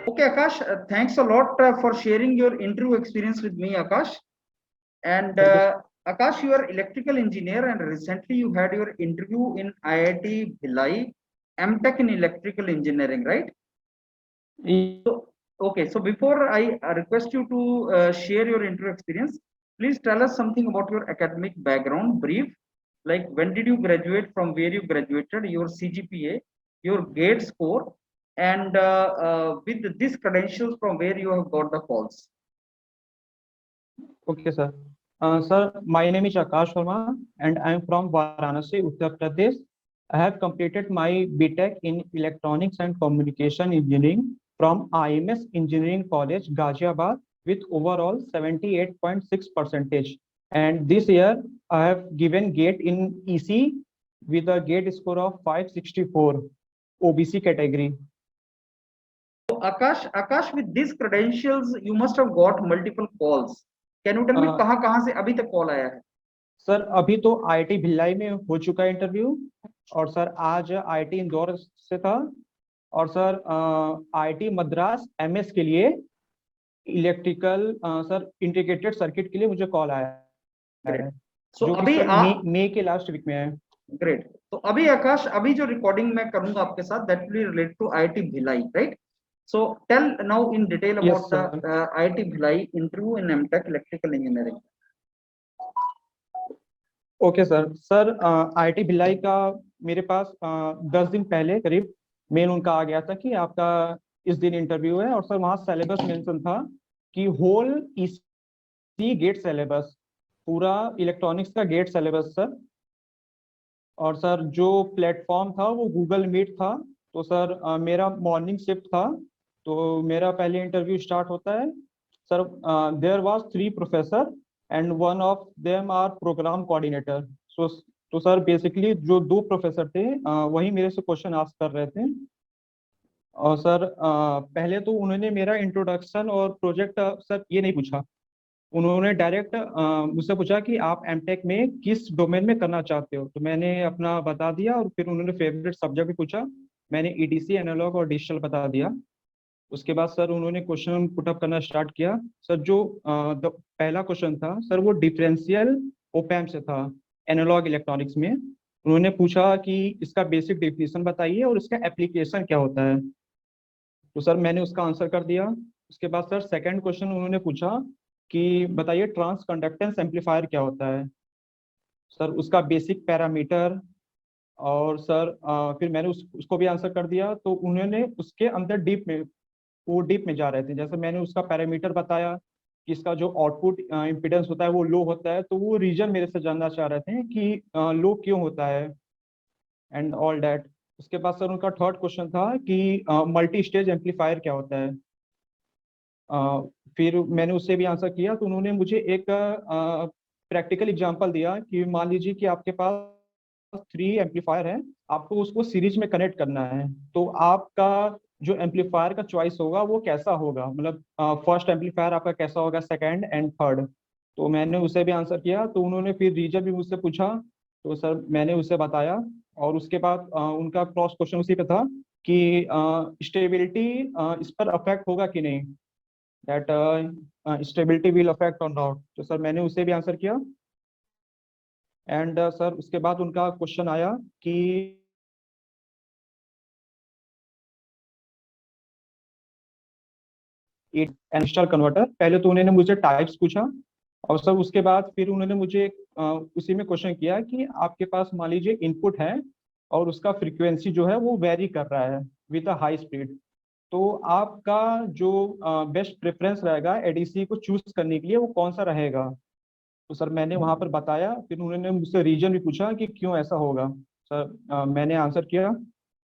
Okay, Akash, thanks a lot for sharing your interview experience with me, Akash. And Thank you. Akash, you are electrical engineer, and recently you had your interview in IIT Bhilai, MTech in electrical engineering, right? Yes, So, okay, so before I request you to share your interview experience, please tell us something about your academic background, brief. Like when did you graduate, from where you graduated, your CGPA, your GATE score, and with these credentials, from where you have got the calls. okay, sir. Sir, my name is Akash Sharma, and I am from Varanasi, Uttar Pradesh. I have completed my BTech in Electronics and Communication Engineering from IMS Engineering College, Ghaziabad, with overall 78.6 percentage. And this year, I have given GATE in EC with a GATE score of 564, OBC category. So Akash, with these credentials, you must have got multiple calls. Can you tell me कहाँ से अभी तक call आया है? Sir अभी तो IIT Bhilai में हो चुका है इंटरव्यू, और सर आज आईआईटी इंदौर से था, और सर आईआईटी मद्रास एमएस के लिए इलेक्ट्रिकल सर इंटीग्रेटेड सर्किट के लिए मुझे कॉल आया ग्रेट. है, सो जो कि अभी सर मई के लास्ट वीक में है। ग्रेट. तो अभी आकाश, अभी जो रिकॉर्डिंग मैं करूंगा आपके साथ, that will relate to IIT Bhilai, right? So tell now in detail yes about sir. The IIT Bhilai interview in MTech electrical engineering. Okay sir. Sir IIT Bhilai का मेरे पास 10 दिन पहले करीब मेल उनका आ गया था कि आपका इस दिन इंटरव्यू है, और सर वहाँ सिलेबस मेंशन था कि होल ईसी गेट सिलेबस, पूरा इलेक्ट्रॉनिक्स का गेट सिलेबस सर। और सर जो प्लेटफॉर्म था वो गूगल मीट था। तो सर मेरा मॉर्निंग शिफ्ट था, तो मेरा पहले इंटरव्यू स्टार्ट होता है। Sir there was 3 professor and one of them are programme coordinator. So तो सर बेसिकली जो 2 प्रोफेसर थे वही मेरे से क्वेश्चन आस्क कर रहे थे। और सर पहले तो उन्होंने मेरा इंट्रोडक्शन और प्रोजेक्ट सर ये नहीं पूछा। उन्होंने डायरेक्ट मुझसे पूछा कि आप एमटेक में किस डोमेन में करना चाहते हो, तो मैंने अपना बता दिया, और फिर उन्होंने फेवरेट सब्जेक्ट भी पूछा। मैंने ईडीसी, एनालॉग और डिजिटल बता दिया। उसके बाद सर उन्होंने क्वेश्चन पुटअप करना स्टार्ट किया। सर जो पहला क्वेश्चन था सर वो डिफरेंशियल ओपैम्प से था, एनालॉग इलेक्ट्रॉनिक्स में। उन्होंने पूछा कि इसका बेसिक डेफिनेशन बताइए और इसका एप्लीकेशन क्या होता है। तो सर मैंने उसका आंसर कर दिया। उसके बाद सर सेकंड क्वेश्चन उन्होंने पूछा कि बताइए ट्रांस कंडक्टेंस एम्पलीफायर क्या होता है। सर उसका बेसिक पैरामीटर, और सर फिर मैंने उसको भी आंसर कर दिया। तो उन्होंने उसके अंदर डीप में, वो डीप में जा रहे थे। जैसे मैंने उसका पैरामीटर बताया कि इसका जो आउटपुट इम्पीडेंस होता है वो लो होता है, तो वो रीजन मेरे से जानना चाह रहे थे कि लो क्यों होता है एंड ऑल दैट। उसके बाद सर उनका थर्ड क्वेश्चन था कि मल्टी स्टेज एम्पलीफायर क्या होता है। फिर मैंने उससे भी आंसर किया। तो उन्होंने मुझे एक प्रैक्टिकल एग्जांपल दिया कि मान लीजिए कि आपके पास 3 एम्पलीफायर है, आपको उसको सीरीज में कनेक्ट करना है, तो आपका जो एम्पलीफायर का चॉइस होगा वो कैसा होगा, मतलब फर्स्ट एम्पलीफायर आपका कैसा होगा, सेकंड एंड थर्ड। तो मैंने उसे भी आंसर किया। तो उन्होंने फिर रीजन भी मुझसे पूछा, तो सर मैंने उसे बताया। और उसके बाद उनका क्रॉस क्वेश्चन उसी पे था कि स्टेबिलिटी इस पर अफेक्ट होगा कि नहीं, दैट स्टेबिलिटी विल अफेक्ट और नॉट। तो सर मैंने उसे भी आंसर किया। एंड सर उसके बाद उनका क्वेश्चन आया कि डिजिटल कन्वर्टर। पहले तो उन्होंने मुझे टाइप्स पूछा, और सर उसके बाद फिर उन्होंने मुझे उसी में क्वेश्चन किया कि आपके पास मान लीजिए इनपुट है और उसका फ्रीक्वेंसी जो है वो वेरी कर रहा है विद अ हाई स्पीड, तो आपका जो बेस्ट प्रेफरेंस रहेगा एडीसी को चूज करने के लिए वो कौन सा रहेगा। तो सर मैंने वहां पर बताया। फिर उन्होंने मुझसे रीजन भी पूछा कि क्यों ऐसा होगा। सर मैंने आंसर किया।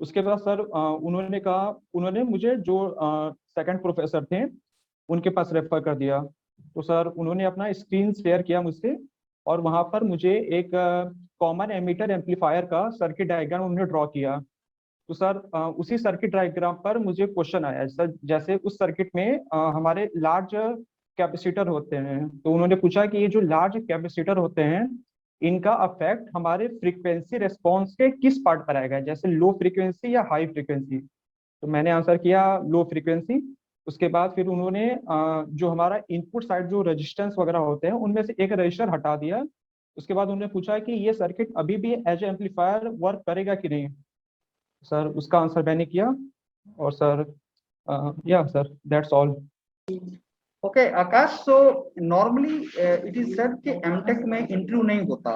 उसके बाद सर उन्होंने कहा, उन्होंने मुझे जो सेकंड प्रोफेसर थे उनके पास रेफर कर दिया। तो सर उन्होंने अपना स्क्रीन शेयर किया मुझसे, और वहां पर मुझे एक कॉमन एमीटर एम्पलीफायर का सर्किट डायग्राम उन्होंने ड्रॉ किया। तो सर उसी सर्किट डायग्राम पर मुझे क्वेश्चन आया सर, जैसे उस सर्किट में हमारे लार्ज कैपेसिटर होते हैं, तो उन्होंने पूछा कि ये जो लार्ज कैपेसिटर होते हैं इनका अफेक्ट हमारे फ्रीक्वेंसी रेस्पॉन्स के किस पार्ट पर आएगा, जैसे लो फ्रीक्वेंसी या हाई फ्रीक्वेंसी। तो मैंने आंसर किया लो फ्रीक्वेंसी। उसके बाद फिर उन्होंने जो हमारा इनपुट साइड जो रजिस्टेंस वगैरह होते हैं उनमें से एक रजिस्टर हटा दिया। उसके बाद उन्होंने पूछा कि ये सर्किट अभी भी एज एम्पलीफायर वर्क करेगा कि नहीं। सर उसका आंसर मैंने किया, और सर या sir that's all. Okay Akash, so normally it is said कि एमटेक में इंटरव्यू नहीं होता,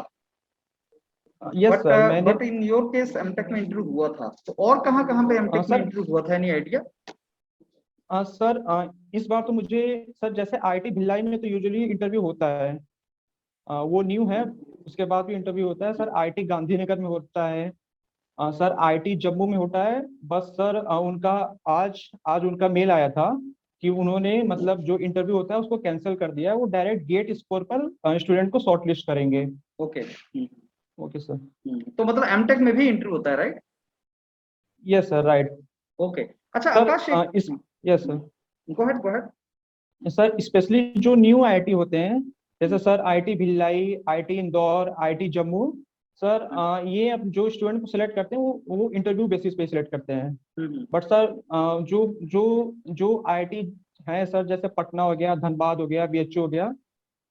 यस बट सर मैंने but in your case MTech में इंटरव्यू हुआ था, तो और कहाँ पे एमटेक में सर इंटरव्यू हुआ था, एनी आइडिया? सर इस बार तो मुझे सर जैसे आईटी भिलाई में तो यूजुअली इंटरव्यू होता है, वो न्यू है। उसके बाद भी इंटरव्यू होता है सर, आईटी गांधीनगर में होता है, सर आईटी जम्मू में होता है। बस सर उनका आज आज उनका मेल आया था कि उन्होंने मतलब जो इंटरव्यू होता है उसको कैंसिल कर दिया है, वो डायरेक्ट गेट स्कोर पर स्टूडेंट को शॉर्टलिस्ट करेंगे। ओके। Okay sir. तो मतलब एमटेक में भी इंटरव्यू होता है, right? Yes sir right. Okay. अच्छा सर आकाश, इस yes sir. Go ahead. Sir specially जो न्यू आईटी होते हैं, जैसे sir IT Bhilai, IT Indore, IT Jammu, sir ये अब जो स्टूडेंट को सिलेक्ट करते हैं वो इंटरव्यू बेसिस पे सिलेक्ट करते हैं। बट सर जो जो जो आईटी है सर, जैसे पटना हो गया, धनबाद हो गया, बीएचयू हो गया,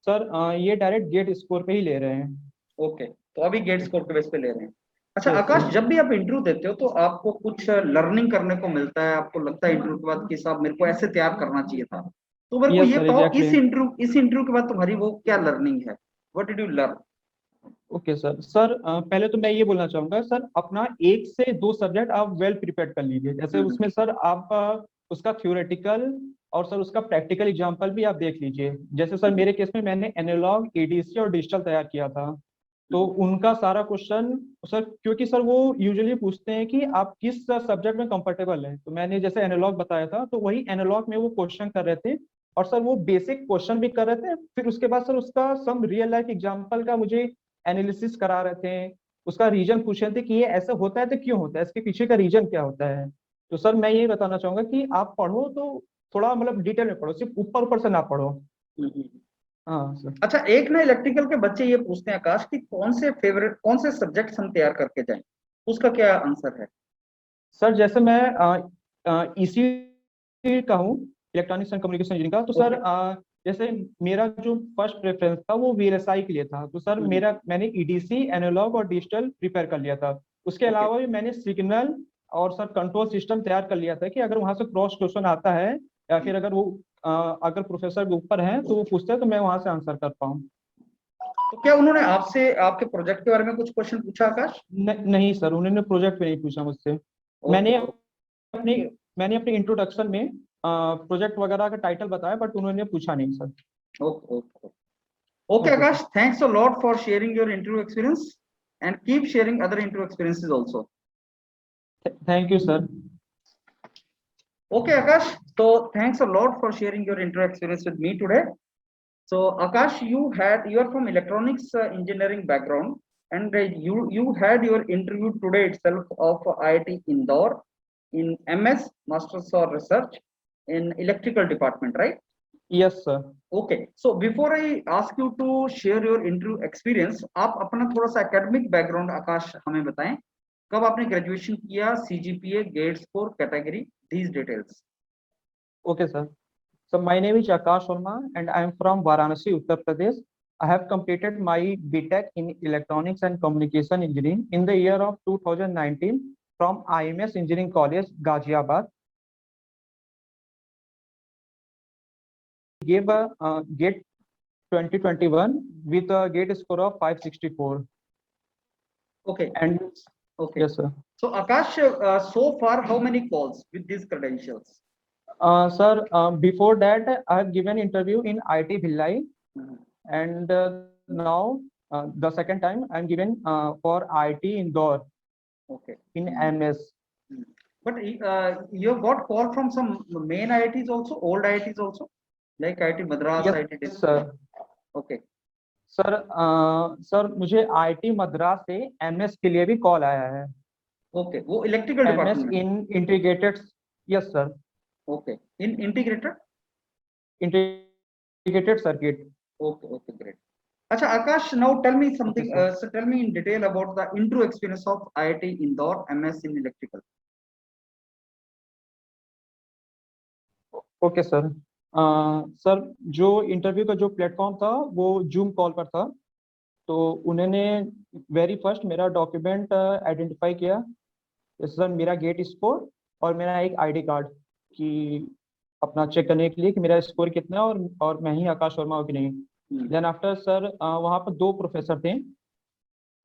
सर ये डायरेक्ट गेट स्कोर पे ही ले रहे हैं। ओके, तो अभी गेट स्कोर के बेस पे ले रहे हैं। अच्छा यस आकाश, सर। जब भी आप इंटरव्यू देते हो तो आपको कुछ लर्निंग करने को मिलता है, आपको लगता है इंटरव्यू के बाद कि साहब मेरे को ऐसे तैयार करना चाहिए था, तो मेरे को यस ये सर बताओ एग्जैक्टली। इस इंटरव्यू के बाद तुम्हारी वो क्या लर्निंग है, what did you learn? Okay sir. Sir पहले तो मैं ये बोलना चाहूंगा सर, अपना 1 से 2 सब्जेक्ट आप वेल प्रिपेयर कर लीजिए। जैसे उसमें सर आप उसका थ्योरेटिकल और सर उसका प्रैक्टिकल एग्जांपल भी आप देख लीजिए। जैसे सर मेरे केस में मैंने एनालॉग, एडीसी और डिजिटल तैयार किया था, तो उनका सारा क्वेश्चन सर, क्योंकि सर वो यूजुअली पूछते हैं कि आप किस सब्जेक्ट में कंफर्टेबल हैं, तो मैंने जैसे एनालॉग बताया था तो वही एनालॉग में वो क्वेश्चन कर रहे थे, और सर वो बेसिक क्वेश्चन भी कर रहे थे। फिर उसके बाद सर उसका सम रियल लाइफ एग्जांपल का मुझे एनालिसिस करा रहे थे, उसका रीजन पूछ रहे थे कि ये ऐसा होता है तो क्यों होता है, इसके पीछे का रीजन क्या होता है। तो सर मैं ये बताना चाहूंगा कि आप पढ़ो तो थोड़ा मतलब डिटेल में पढ़ो, सिर्फ ऊपर ऊपर से ना पढ़ो। हाँ सर। अच्छा, एक ना इलेक्ट्रिकल के बच्चे ये पूछते हैं आकाश कि कौन से सब्जेक्ट हम तैयार करके जाएं, उसका क्या आंसर है? सर जैसे मैं इसी का हूँ, इलेक्ट्रॉनिक्स एंड कम्युनिकेशन इंजीनियरिंग का, तो सर ओके। जैसे मेरा जो फर्स्ट प्रेफरेंस था वो वीएलएसआई के लिए था, तो सर मैंने ईडीसी, एनालॉग और डिजिटल प्रिपेयर कर लिया था। उसके ओके। अलावा भी मैंने सिग्नल और सर कंट्रोल सिस्टम तैयार कर लिया था कि अगर वहां से क्रॉस क्वेश्चन आता है, या फिर अगर वो अगर प्रोफेसर के ऊपर है तो वो पूछते हैं तो मैं वहां से आंसर कर पाऊँ। तो क्या उन्होंने आपसे आपके प्रोजेक्ट के बारे में कुछ क्वेश्चन पूछा आकाश? नहीं सर, उन्होंने प्रोजेक्ट पे नहीं पूछा मुझसे। ओके। मैंने अपनी मैंने अपने इंट्रोडक्शन में प्रोजेक्ट वगैरह का टाइटल बताया, बट उन्होंने पूछा नहीं sir. Okay. Okay. Okay okay sir. Akash, thanks a lot for sharing your interview experience and keep sharing other interview experiences also. Thank you sir. Okay Akash, so thanks a lot for sharing your interview experience with me today. So Akash, you are from electronics engineering background, and you had your interview today itself of IIT Indore in MS Masters of Research in Electrical Department, right? Yes sir. Okay, so before I ask you to share your interview experience, आप अपना थोड़ा सा academic background आकाश हमें बताएं, कब आपने graduation किया, CGPA, GATE score, category, these details. Okay sir. So my name is Akash Sharma and I am from Varanasi, Uttar Pradesh. I have completed my BTech in Electronics and Communication Engineering in the year of 2019 from IMS Engineering College, Ghaziabad. Gave a GATE 2021 with a GATE score of 564. Okay. And Okay. yes sir. So Akash, so far how many calls with these credentials? Sir, before that I have given interview in IT Bhillai, and now the second time I am given for IT Indore. Okay. In MS. But you have got call from some main IITs also, old IITs also, like IIT Madras, Yes IIT Delhi. sir. Okay. Sir sir मुझे IT Madras से MS के लिए भी call आया है। Okay, वो electrical MS department में। In integrated. Yes sir. Okay, in integrated. Integrated circuit. Okay, okay, great. अच्छा Akash, now tell me okay something. सर। So tell me in detail about the interview experience of IIT Indore, MS in electrical. Okay sir. Sir जो interview का जो platform था वो zoom call पर था। तो उन्होंने वेरी फर्स्ट मेरा डॉक्यूमेंट आइडेंटिफाई किया, जैसे सर मेरा गेट स्कोर और मेरा एक आईडी कार्ड, कि अपना चेक करने के लिए कि मेरा स्कोर कितना है और मैं ही आकाश वर्मा हूँ कि नहीं। देन आफ्टर सर वहाँ पर दो प्रोफेसर थे।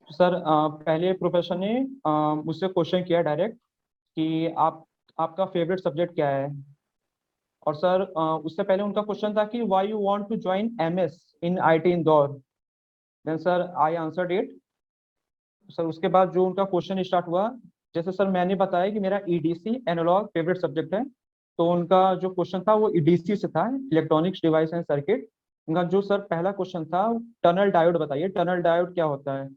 सर पहले प्रोफेसर ने मुझसे क्वेश्चन किया डायरेक्ट कि आपका फेवरेट सब्जेक्ट क्या है। और सर उससे पहले उनका क्वेश्चन था कि why you want to join MS in IT Indore. Then sir I answered it. Sir उसके बाद जो उनका क्वेश्चन स्टार्ट हुआ, जैसे सर मैंने बताया कि मेरा ईडीसी एनालॉग फेवरेट सब्जेक्ट है, तो उनका जो क्वेश्चन था वो ईडीसी से था, इलेक्ट्रॉनिक्स डिवाइस एंड सर्किट। उनका जो सर पहला क्वेश्चन था, टनल डायोड बताइए, टनल डायोड क्या होता है।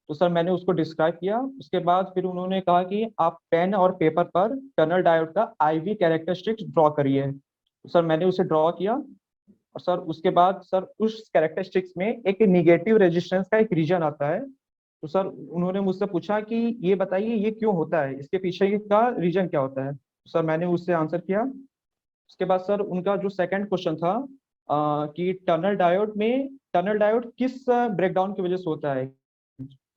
तो सर मैंने उसको डिस्क्राइब किया। उसके बाद फिर उन्होंने कहा कि आप पेन और पेपर पर टनल डायोड का आईवी कैरेक्टरिस्टिक्स ड्रॉ करिए। तो सर मैंने उसे ड्रॉ किया। और सर उसके बाद सर उस कैरेक्टरिस्टिक्स में एक निगेटिव रेजिस्टेंस का एक रीजन आता है। तो सर उन्होंने मुझसे पूछा कि ये बताइए ये क्यों होता है, इसके पीछे का रीजन क्या होता है। तो सर मैंने उससे आंसर किया। उसके बाद सर उनका जो सेकंड क्वेश्चन था कि टनल डायोड किस ब्रेकडाउन की वजह से होता है,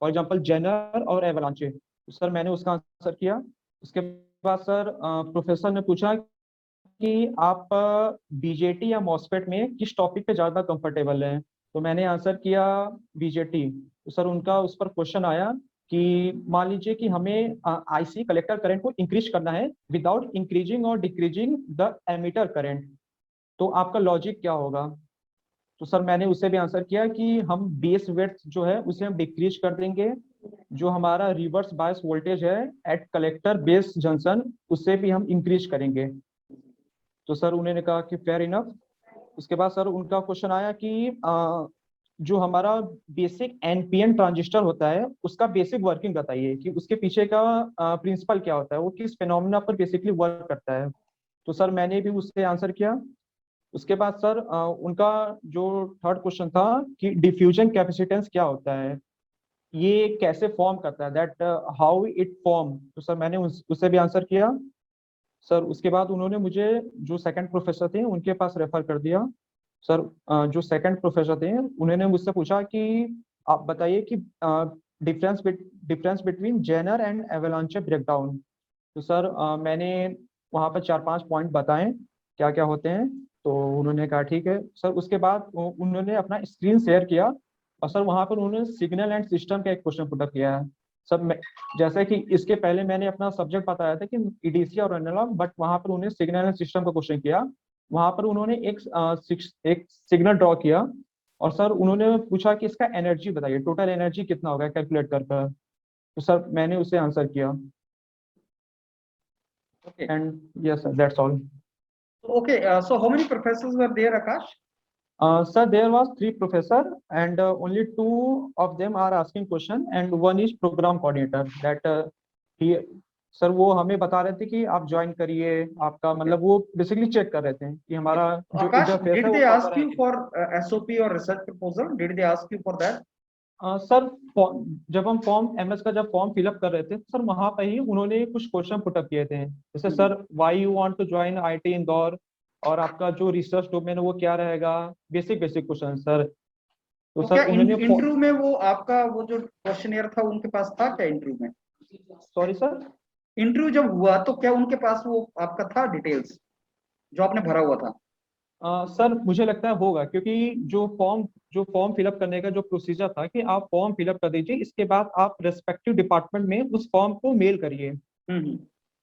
फॉर एग्जांपल जेनर और एवलांचे। तो सर मैंने उसका आंसर किया। उसके बाद सर प्रोफेसर ने पूछा कि आप बीजेटी या मॉसफेट में किस टॉपिक पे ज्यादा कंफर्टेबल हैं। तो मैंने आंसर किया बीजेटी। तो सर उनका उस पर क्वेश्चन आया कि मान लीजिए कि हमें आईसी कलेक्टर करंट को इंक्रीज करना है विदाउट इंक्रीजिंग और डिक्रीजिंग द एमीटर करंट, तो आपका लॉजिक क्या होगा। तो सर मैंने उससे भी आंसर किया कि हम बेस वेड्थ जो है उसे हम डिक्रीज कर देंगे, जो हमारा रिवर्स बायस वोल्टेज है एट कलेक्टर बेस जंक्शन उसे भी हम इंक्रीज करेंगे। तो सर उन्होंने कहा कि फेयर इनफ। उसके बाद सर उनका क्वेश्चन आया कि जो हमारा बेसिक एनपीएन ट्रांजिस्टर होता है उसका बेसिक वर्किंग बताइए, कि उसके पीछे का प्रिंसिपल क्या होता है, वो किस फिनोमिना पर बेसिकली वर्क करता है। तो सर मैंने भी उससे आंसर किया। उसके बाद सर उनका जो थर्ड क्वेश्चन था कि डिफ्यूजन कैपेसिटेंस क्या होता है, ये कैसे फॉर्म करता है, दैट हाउ इट फॉर्म। तो सर मैंने उससे भी आंसर किया। सर उसके बाद उन्होंने मुझे जो सेकंड प्रोफेसर थे उनके पास रेफर कर दिया। सर जो सेकंड प्रोफेसर थे उन्होंने मुझसे पूछा कि आप बताइए कि difference between Zener and avalanche breakdown. तो सर मैंने वहाँ पर 4-5 पॉइंट बताए क्या क्या होते हैं। तो उन्होंने कहा ठीक है सर। उसके बाद उन्होंने अपना स्क्रीन शेयर किया। और सर वहाँ पर उन्होंने सिग्नल एंड सिस्टम का एक क्वेश्चन पुटअप किया है। सर जैसे कि इसके पहले मैंने अपना सब्जेक्ट बताया था कि ईडीसी और एनालॉग, बट वहाँ पर उन्होंने सिग्नल एंड सिस्टम का क्वेश्चन किया। वहाँ पर उन्होंने एक सिग्नल ड्रॉ किया। और सर उन्होंने पूछा कि इसका एनर्जी बताइए, टोटल एनर्जी कितना होगा कैलकुलेट कर कर। तो सर मैंने उसे आंसर किया। Okay. And yes sir that's all. Okay. So how many professors were there, Akash? Sir, there was 3 professor and only 2 of them are asking question and one is program coordinator that he sir वो हमें बता रहे थे कि आप join करिए, आपका मतलब वो बेसिकली चेक कर रहे थे कि हमारा जो Akash, इंटरफेस है did वो they ask प्रॉपर है you कि for SOP or research proposal? Did they ask you for that? Sir जब हम फॉर्म एमएस का जब फॉर्म फिलअप कर रहे थे सर वहां पर ही उन्होंने कुछ क्वेश्चन पुटअप किए थे, जैसे sir why you want to join IT Indore और आपका जो रिसर्च डोमेन है वो क्या रहेगा, बेसिक बेसिक क्वेश्चन सर। तो तो सर क्या उन्होंने इंटरव्यू में वो आपका वो जो क्वेश्चनर था उनके पास था क्या इंटरव्यू में? Sorry sir. इंटरव्यू जब हुआ तो क्या उनके पास वो आपका था डिटेल्स जो आपने भरा हुआ था? सर मुझे लगता है होगा, क्योंकि जो फॉर्म फिलअप करने का जो प्रोसीजर था कि आप फॉर्म फिलअप कर दीजिए, इसके बाद आप रेस्पेक्टिव डिपार्टमेंट में उस फॉर्म को मेल करिए। हम्म।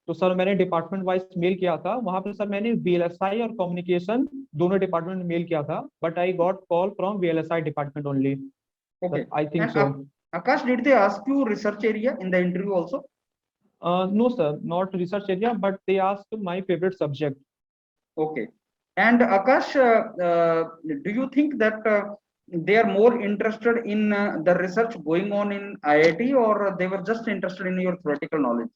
तो सर मैंने डिपार्टमेंट वाइज मेल किया था, वहां पर सर मैंने वीएलएसआई और कम्युनिकेशन दोनों डिपार्टमेंट में मेल किया था, but I got call from VLSI department only. Okay. Sir I think And so. Akash, did they ask you research area in the interview also? No sir, not research area, but they asked my favourite subject. Okay. And Akash, do you think that they are more interested in the research going on in IIT, or they were just interested in your theoretical knowledge?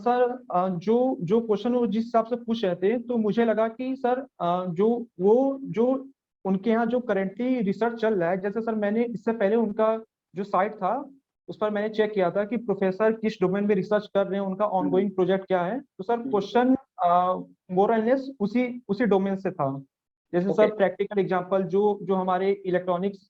Sir जो जो question वो जिस हिसाब से पूछ रहे थे तो मुझे लगा कि सर जो उनके यहाँ जो करेंटली रिसर्च चल रहा है, जैसे सर मैंने इससे पहले उनका जो साइट था उस पर मैंने चेक किया था कि प्रोफेसर किस डोमेन में रिसर्च कर रहे हैं, उनका ऑनगोइंग प्रोजेक्ट क्या है। तो sir question more and less उसी उसी डोमेन से था। जैसे सर Okay. प्रैक्टिकल एग्जांपल जो जो हमारे इलेक्ट्रॉनिक्स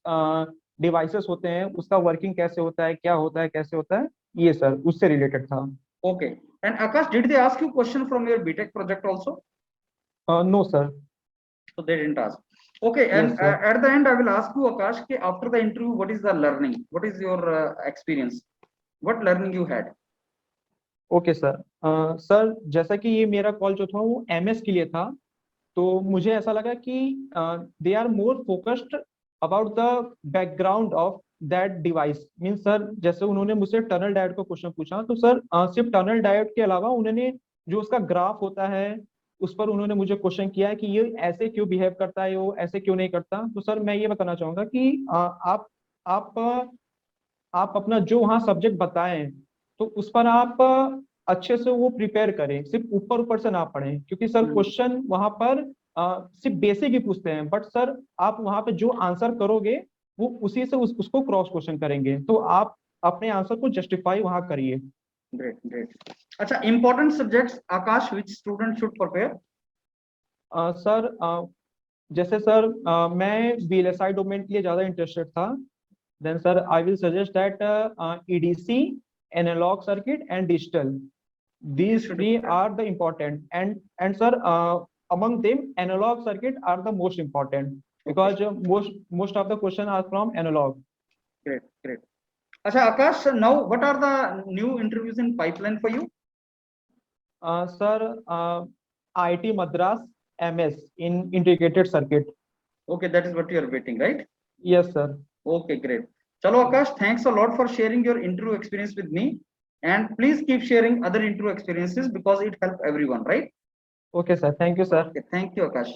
डिवाइसेस होते हैं उसका वर्किंग कैसे होता है, क्या होता है, कैसे होता है, ये सर उससे रिलेटेड था। Okay. And Akash, did they ask you question from your BTech project also? No sir. So they didn't ask. Okay. Yes, And sir. at the end, I will ask you, Akash, कि after the interview, what is the learning? What is your experience? What learning you had? Okay sir. Sir जैसा कि ये मेरा call जो था वो MS के लिए था, तो मुझे ऐसा लगा कि they are more focused about the background of that device. Mean sir जैसे उन्होंने मुझसे टनल डायोड का क्वेश्चन पूछा, तो सर सिर्फ टनल डायोड के अलावा उन्होंने जो उसका ग्राफ होता है उस पर उन्होंने मुझे क्वेश्चन किया है कि ये ऐसे क्यों बिहेव करता है, वो ऐसे क्यों नहीं करता। तो सर मैं ये बताना चाहूंगा कि आप आप अपना जो वहाँ सब्जेक्ट बताएं तो उस पर आप अच्छे से वो प्रिपेयर करें, सिर्फ ऊपर ऊपर से ना पढ़ें, क्योंकि सर क्वेश्चन वहाँ पर सिर्फ बेसिक ही पूछते हैं, बट सर आप वहाँ पे जो आंसर करोगे वो उसी से उसको क्रॉस क्वेश्चन करेंगे, तो आप अपने आंसर को जस्टिफाई वहाँ करिए। Great, great. अच्छा, important subjects, Akash, which student should prepare? Sir जैसे सर मैं VLSI डोमेन के लिए ज्यादा इंटरेस्टेड था, then sir I will suggest that EDC, analogue circuit and digital, these three are the important, and sir among them analog circuit are the most important because most of the question are from analog. Great, great. अच्छा, Akash, now what are the new interviews in pipeline for you? Sir IIT Madras MS in integrated circuit. Okay, that is what you are waiting, right? Yes sir. Okay, great. Chalo Akash, thanks a lot for sharing your interview experience with me, and please keep sharing other interview experiences because it helps everyone, right? Okay sir, thank you sir. Okay, thank you, Akash.